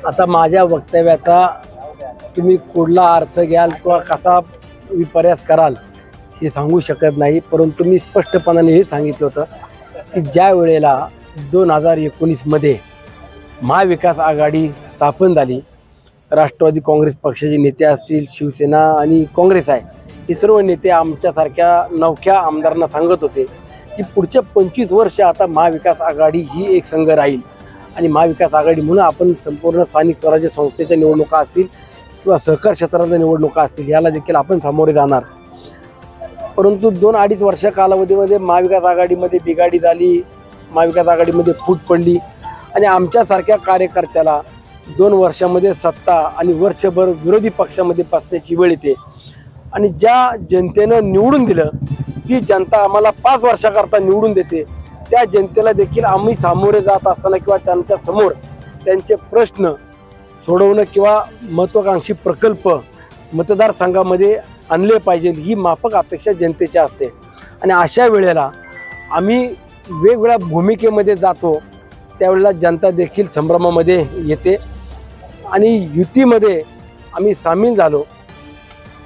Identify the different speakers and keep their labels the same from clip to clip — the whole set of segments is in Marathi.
Speaker 1: आता माझ्या वक्तव्याचा तुम्ही कुठला अर्थ घ्याल किंवा कसा विपर्यास कराल हे सांगू शकत नाही, परंतु मी स्पष्टपणाने हे सांगितलं होतं की ज्या वेळेला 2019मध्ये महाविकास आघाडी स्थापन झाली, राष्ट्रवादी काँग्रेस पक्षाचे नेते असतील, शिवसेना आणि काँग्रेस आहे, हे सर्व नेते आमच्यासारख्या नवख्या आमदारांना सांगत होते की पुढच्या 25 वर्ष आता महाविकास आघाडी ही एक संघ राहील आणि महाविकास आघाडी म्हणून आपण संपूर्ण स्थानिक स्वराज्य संस्थेच्या निवडणुका असतील किंवा सहकार क्षेत्राच्या निवडणुका असतील याला देखील आपण सामोरे जाणार. परंतु 2-2.5 वर्ष कालावधीमध्ये महाविकास आघाडीमध्ये बिघाडी झाली, महाविकास आघाडीमध्ये फूट पडली आणि आमच्यासारख्या कार्यकर्त्याला 2 वर्षामध्ये सत्ता आणि वर्षभर विरोधी पक्षामध्ये बसण्याची वेळ येते आणि ज्या जनतेनं निवडून दिलं ती जनता आम्हाला 5 वर्षाकरता निवडून देते. त्या जनतेला देखील आम्ही सामोरे जात असताना किंवा त्यांच्या समोर त्यांचे प्रश्न सोडवणं किंवा महत्त्वाकांक्षी प्रकल्प मतदारसंघामध्ये आणले पाहिजे ही माफक अपेक्षा जनतेची असते आणि अशा वेळेला आम्ही वेगवेगळ्या भूमिकेमध्ये जातो. त्यावेळेला जनता देखील संभ्रमामध्ये येते आणि युतीमध्ये आम्ही सामील झालो.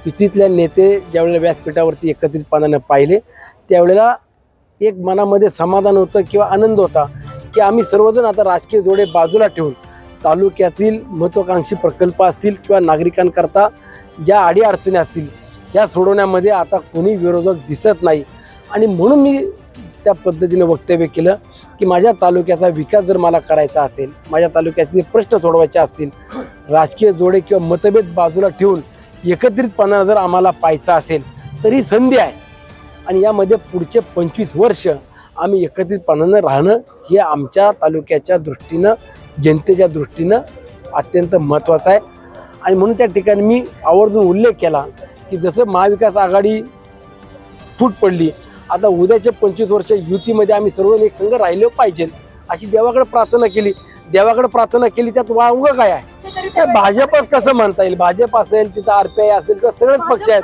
Speaker 1: युतीतल्या नेते ज्यावेळेला व्यासपीठावरती एकत्रितपणानं पाहिले त्यावेळेला एक मनामध्ये समाधान होतं किंवा आनंद होता की आम्ही सर्वजण आता राजकीय जोडे बाजूला ठेवून तालुक्यातील महत्त्वाकांक्षी प्रकल्प असतील किंवा नागरिकांकरता ज्या अडीअडचणी असतील ह्या सोडवण्यामध्ये आता कोणी विरोधक दिसत नाही आणि म्हणून मी त्या पद्धतीने वक्तव्य केलं की माझ्या तालुक्याचा विकास जर मला करायचा असेल, माझ्या तालुक्यातले प्रश्न सोडवायचे असतील, राजकीय जोडे किंवा मतभेद बाजूला ठेवून एकत्रितपणा जर आम्हाला पाहायचा असेल तर ही संधी आहे आणि यामध्ये पुढचे 25 वर्ष आम्ही एकत्रितपणानं राहणं हे आमच्या तालुक्याच्या दृष्टीनं, जनतेच्या दृष्टीनं अत्यंत महत्त्वाचं आहे. आणि म्हणून त्या ठिकाणी मी आवर्जून उल्लेख केला की जसं महाविकास आघाडी फूट पडली, आता उद्याचे 25 वर्ष युतीमध्ये आम्ही सर्व एक संघ राहिलो पाहिजे अशी देवाकडे प्रार्थना केली. त्यात वावगं काय आहे? भाजपच कसं म्हणता येईल? भाजप असेल, तिथं RPI असेल किंवा सगळेच पक्ष आहेत.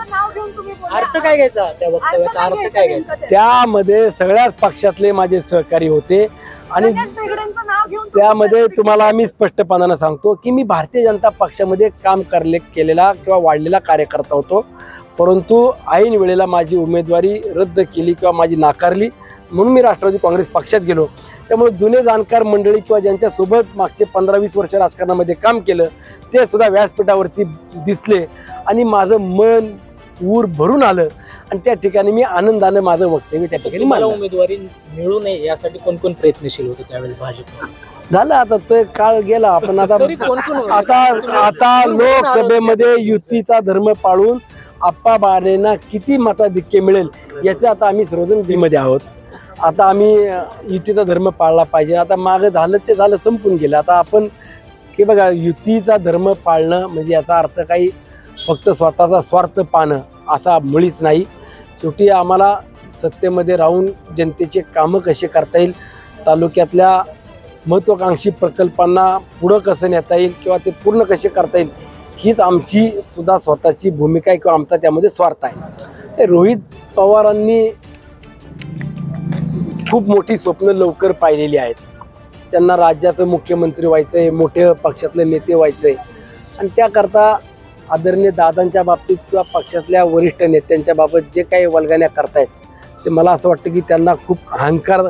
Speaker 2: अर्थ काय घ्यायचा त्या वक्तव्याचा? अर्थ काय घ्यायचा?
Speaker 1: त्यामध्ये सगळ्याच पक्षातले माझे सहकारी होते आणि त्यामध्ये तुम्हाला आम्ही स्पष्टपणानं सांगतो की मी भारतीय जनता पक्षामध्ये काम केलेला किंवा वाढलेला कार्यकर्ता होतो, परंतु ऐन वेळेला माझी उमेदवारी रद्द केली किंवा माझी नाकारली म्हणून मी राष्ट्रवादी काँग्रेस पक्षात गेलो. त्यामुळे जुने जाणकार मंडळी किंवा ज्यांच्यासोबत मागचे 15-20 वर्ष राजकारणामध्ये काम केलं ते सुद्धा व्यासपीठावरती दिसले आणि माझं मन ऊर भरून आलं आणि त्या ठिकाणी मी आनंदानं माझं वक्तव्य त्या ठिकाणी
Speaker 2: मला उमेदवारी मिळू नये यासाठी कोण कोण प्रयत्नशील होते त्यावेळेस भाजप?
Speaker 1: झालं, आता तो एक काळ गेला. आपण आता लोकसभेमध्ये युतीचा धर्म पाळून आप्पा बाळेंना किती मताधिक्य मिळेल याचं आता आम्ही सर्वजण मध्ये आहोत. आता आम्ही युतीचा धर्म पाळला पाहिजे. आता मागं झालं ते झालं, संपून गेलं. आता आपण की बघा, युतीचा धर्म पाळणं म्हणजे याचा अर्थ काही फक्त स्वतःचा स्वार्थ पाहणं असा मुळीच नाही. शेवटी आम्हाला सत्तेमध्ये राहून जनतेचे कामं कसे करता येईल, तालुक्यातल्या महत्त्वाकांक्षी प्रकल्पांना पुढं कसं नेता येईल किंवा ते पूर्ण कसे करता येईल हीच आमची सुद्धा स्वतःची भूमिका आहे किंवा आमचा त्यामध्ये स्वार्थ आहे. रोहित पवारांनी खूप मोठी स्वप्न लवकर पाहिलेली आहेत. त्यांना राज्याचं मुख्यमंत्री व्हायचं आहे, मोठे पक्षातले नेते व्हायचं आहे आणि त्याकरता आदरणीय दादांच्या बाबतीत किंवा पक्षातल्या वरिष्ठ नेत्यांच्या बाबत जे काही वल्गण्या करतायत ते मला असं वाटतं की त्यांना खूप अहंकार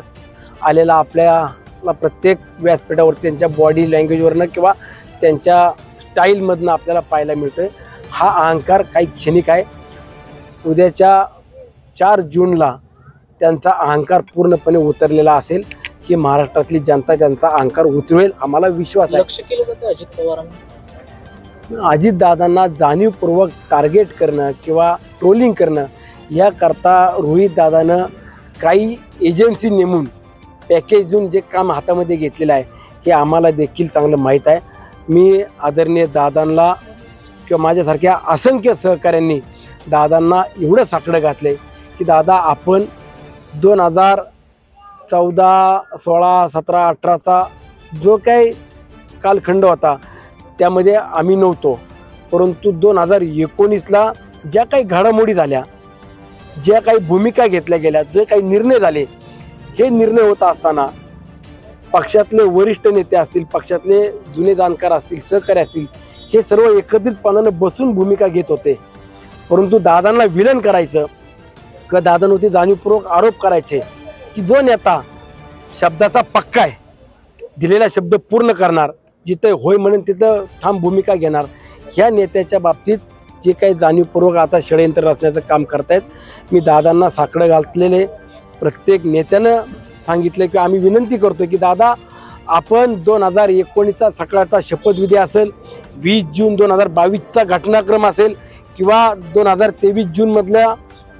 Speaker 1: आलेला आपल्याला प्रत्येक व्यासपीठावरती त्यांच्या बॉडी लँग्वेजवरनं किंवा त्यांच्या स्टाईलमधनं आपल्याला पाहायला मिळतो आहे. हा अहंकार काही क्षणिक आहे. उद्याच्या 4 जूनला त्यांचा अहंकार पूर्णपणे उतरलेला असेल की महाराष्ट्रातली जनता त्यांचा अहंकार उतरवेल आम्हाला विश्वास आहे.
Speaker 2: लक्ष केलं जातं अजित पवारांना?
Speaker 1: अजितदादांना जाणीवपूर्वक टार्गेट करणं किंवा ट्रोलिंग करणं याकरता रोहितदादानं काही एजन्सी नेमून पॅकेज देऊन जे काम हातामध्ये घेतलेलं आहे हे आम्हाला देखील चांगलं माहीत आहे. मी आदरणीय दादांना किंवा माझ्यासारख्या असंख्य सहकाऱ्यांनी दादांना एवढं साकडं घातलं आहे की दादा आपण 2014, 16, 17, 18चा जो काही कालखंड होता त्यामध्ये आम्ही नव्हतो, परंतु 2019ला ज्या काही घडामोडी झाल्या, ज्या काही भूमिका घेतल्या गेल्या, जे काही निर्णय झाले, हे निर्णय होत असताना पक्षातले वरिष्ठ नेते असतील, पक्षातले जुने जाणकार असतील, सहकारी असतील, हे सर्व एकत्रितपणानं बसून भूमिका घेत होते. परंतु दादांना विलन करायचं किंवा दादांवरती जाणीवपूर्वक आरोप करायचे की जो नेता शब्दाचा पक्का आहे, दिलेला शब्द पूर्ण करणार, जिथं होय म्हणून तिथं ठाम भूमिका घेणार, ह्या नेत्याच्या बाबतीत जे काही जाणीवपूर्वक आता षडयंत्र रचण्याचं काम करतायत, मी दादांना साकडं घातलेले प्रत्येक नेत्यानं सांगितलं की आम्ही विनंती करतो की दादा, आपण 2019चा सकाळचा शपथविधी असेल, 20 जून 2022चा घटनाक्रम असेल किंवा 2023 जूनमधल्या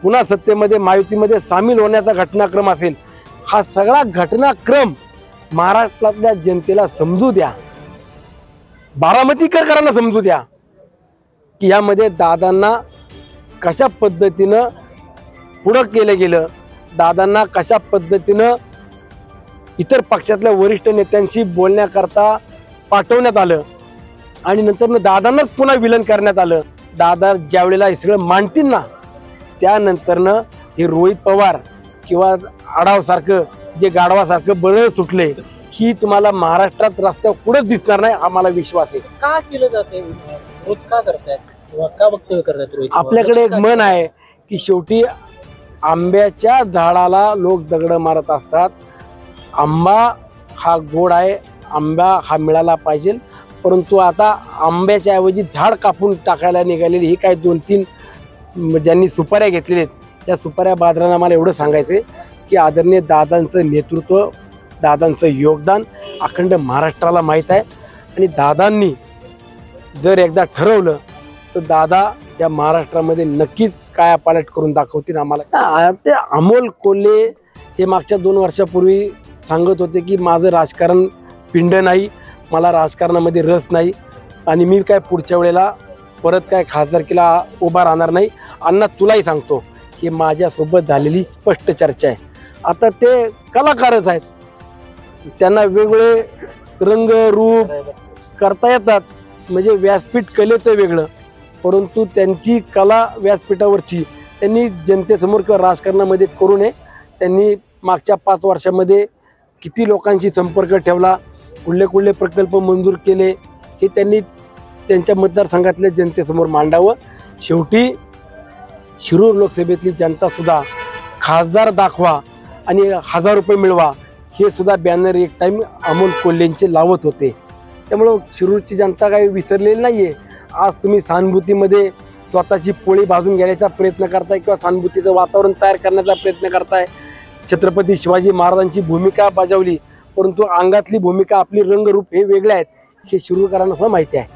Speaker 1: पुन्हा सत्तेमध्ये महायुतीमध्ये सामील होण्याचा घटनाक्रम असेल, हा सगळा घटनाक्रम महाराष्ट्रातल्या जनतेला समजू द्या, बारामतीकरांना समजू द्या की यामध्ये दादांना कशा पद्धतीनं पुढं केलं गेलं, दादांना कशा पद्धतीनं इतर पक्षातल्या वरिष्ठ नेत्यांशी बोलण्याकरता पाठवण्यात आलं आणि नंतर दादांनाच पुन्हा विलन करण्यात आलं. दादा ज्यावेळेला हे सगळं मांडतील ना, त्यानंतरनं हे रोहित पवार किंवा आढावसारखं जे गाढवासारखं बळ सुटले, ही तुम्हाला महाराष्ट्रात रस्त्यावर कुठंच दिसणार नाही, हा मला विश्वास आहे.
Speaker 2: का केलं जाते, विरोध का करतायत किंवा का वक्तव्य करतायत रोहित पवार?
Speaker 1: आपल्याकडे एक म्हण आहे की शेवटी आंब्याच्या झाडाला लोक दगड मारत असतात. आंबा हा गोड आहे, आंबा हा मिळाला पाहिजे, परंतु आता आंब्याच्या ऐवजी झाड कापून टाकायला निघालेली ही काय 2-3 ज्यांनी सुपाऱ्या घेतलेल्या आहेत, त्या सुपाऱ्या बाजारांना मला एवढं सांगायचं आहे की आदरणीय दादांचं नेतृत्व, दादांचं योगदान अखंड महाराष्ट्राला माहीत आहे आणि दादांनी जर एकदा ठरवलं तर दादा या महाराष्ट्रामध्ये नक्कीच कायापालट करून दाखवतील आम्हाला. ते अमोल कोल्हे हे मागच्या 2 वर्षापूर्वी सांगत होते की माझं राजकारण पिंड नाही, मला राजकारणामध्ये रस नाही आणि मी काय पुढच्या वेळेला परत काय खासदारकीला उभा राहणार नाही. अण्णा तुलाही सांगतो की माझ्यासोबत झालेली स्पष्ट चर्चा आहे. आता ते कलाकारच आहेत, त्यांना वेगवेगळे रंग रूप करता येतात, म्हणजे व्यासपीठ कलेचं वेगळं, परंतु त्यांची कला व्यासपीठावरची त्यांनी जनतेसमोर किंवा राजकारणामध्ये करू नये. त्यांनी मागच्या 5 वर्षामध्ये किती लोकांशी संपर्क ठेवला, कुठले प्रकल्प मंजूर केले, हे त्यांनी त्यांच्या मतदारसंघातल्या जनतेसमोर मांडावं. शेवटी शिरूर लोकसभेतली जनतासुद्धा खासदार दाखवा आणि 1000 रुपये मिळवा हे सुद्धा बॅनर एक टाईम अमोल कोल्हेंचे लावत होते. त्यामुळं शिरूरची जनता काही विसरलेली नाही आहे. आज तुम्ही सहानुभूतीमध्ये स्वतःची पोळी भाजून घेण्याचा प्रयत्न करताय किंवा सहानुभूतीचं वातावरण तयार करण्याचा प्रयत्न करताय. छत्रपती शिवाजी महाराजांची भूमिका बजावली, परंतु अंगातली भूमिका, आपली रंगरूप हे वेगळे आहेत, हे शिरूरकरांना सुद्धा माहिती आहे.